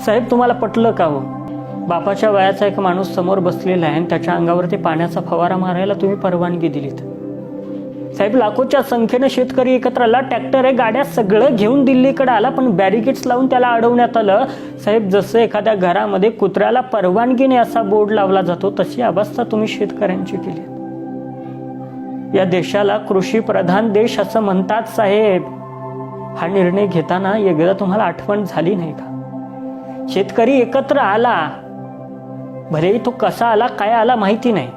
साहेब तुम्हाला पटलं का हो? बापाच्या वयाचा एक माणूस समोर बसलेला आहे आणि त्याच्या अंगावरती पाण्याचा फवारा मारायला तुम्ही परवानगी दिलीत। साहेब लाखोच्या संख्येने शेतकरी एकत्र आला, ट्रॅक्टर आहे, गाड्या सगळं घेऊन दिल्लीकडे आला, पण बॅरिकेड्स लावून त्याला अडवण्यात आलं। साहेब जसं एखाद्या घरामध्ये कुत्र्याला परवानगीने असा बोर्ड लावला जातो तशी अवस्था तुम्ही शेतकऱ्यांची केली। या देशाला कृषी प्रधान देश असं म्हणतात साहेब। हा निर्णय घेताना एकदा तुम्हाला आठवण झाली नाही का? शेतकरी एकत्र आला, भले तो कसा आला काय आला माहिती नाही,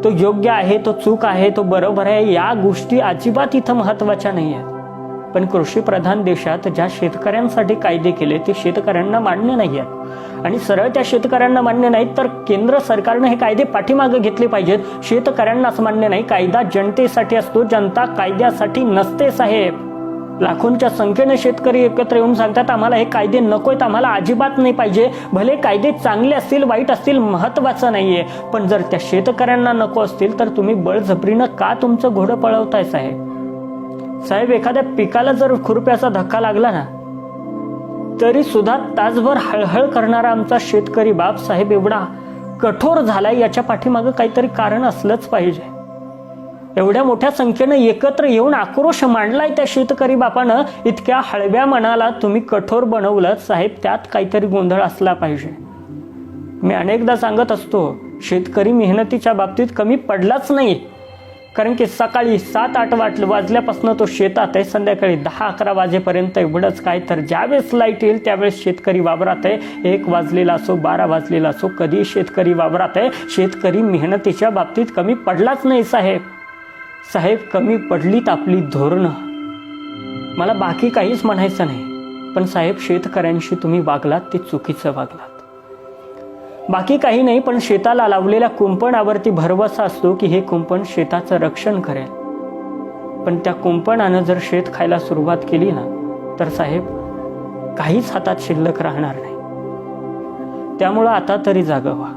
तो योग्य आहे तो चूक आहे तो बरोबर आहे या गोष्टी अजिबात इथं महत्वाच्या नाही आहेत। पण कृषी प्रधान देशात ज्या शेतकऱ्यांसाठी कायदे केले ते शेतकऱ्यांना मान्य नाही आहेत आणि सरळ त्या शेतकऱ्यांना मान्य नाहीत तर केंद्र सरकारने हे कायदे पाठीमागे घेतले पाहिजेत। शेतकऱ्यांनाच मान्य नाही, कायदा जनतेसाठी असतो, जनता कायद्यासाठी नसते साहेब। लाखोंच्या संख्येने शेतकरी एकत्र येऊन सांगतात आम्हाला हे कायदे नकोयत, आम्हाला अजिबात नाही पाहिजे। भले कायदे चांगले असतील वाईट असतील महत्वाचं नाहीये, पण जर त्या शेतकऱ्यांना नको असतील तर तुम्ही बळजबरीनं का तुमचं घोडं पळवताय साहेब? साहेब एखाद्या पिकाला जर खुरप्याचा धक्का लागला ना तरी सुद्धा तासभर हळहळ करणारा आमचा शेतकरी बाप साहेब एवढा कठोर झालाय, याच्या पाठीमागं काहीतरी कारण असलंच पाहिजे। एवढ्या मोठ्या संख्येनं एकत्र येऊन आक्रोश मांडलाय त्या शेतकरी बापानं, इतक्या हळव्या मनाला तुम्ही कठोर बनवलं साहेब, त्यात काहीतरी गोंधळ असला पाहिजे। मी अनेकदा सांगत असतो शेतकरी मेहनतीच्या बाबतीत कमी पडलाच नाही, कारण की सकाळी 7-8 वाजल्यापासून तो शेतात आहे, संध्याकाळी 10-11 वाजेपर्यंत एवढंच काय, तर ज्यावेळेस लाईट येईल त्यावेळेस शेतकरी वावरात आहे। 1 वाजलेला असो 12 वाजलेला असो कधी शेतकरी वावरात आहे। शेतकरी मेहनतीच्या बाबतीत कमी पडलाच नाही साहेब। साहेब कमी पडलीत आपली धोरणं, मला बाकी काहीच म्हणायचं नाही, पण साहेब शेतकऱ्यांशी तुम्ही वागलात ते चुकीचं वागलात। बाकी काही नाही, पण शेताला लावलेल्या कुंपणावरती भरवसा असतो की हे कुंपण शेताचं रक्षण करेल, पण त्या कुंपणानं जर शेत खायला सुरुवात केली ना तर साहेब काहीच हातात शिल्लक राहणार नाही। त्यामुळं आता तरी जागा व्हा।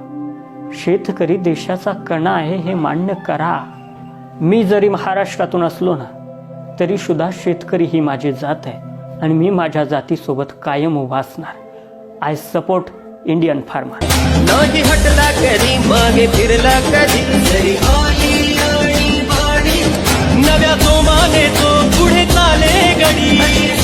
शेतकरी देशाचा कणा आहे हे मान्य करा। मी जरी महाराष्ट्रातून असलो ना तरी सुद्धा शेतकरी ही माझी जात आहे आणि मी माझ्या जातीसोबत कायम उभा असणार। I support Indian farmer. नाही हटला कधी मागे फिरला कधी तरी आली आणि वाढी नव्या जोमाने तो पुढे चाले गडी।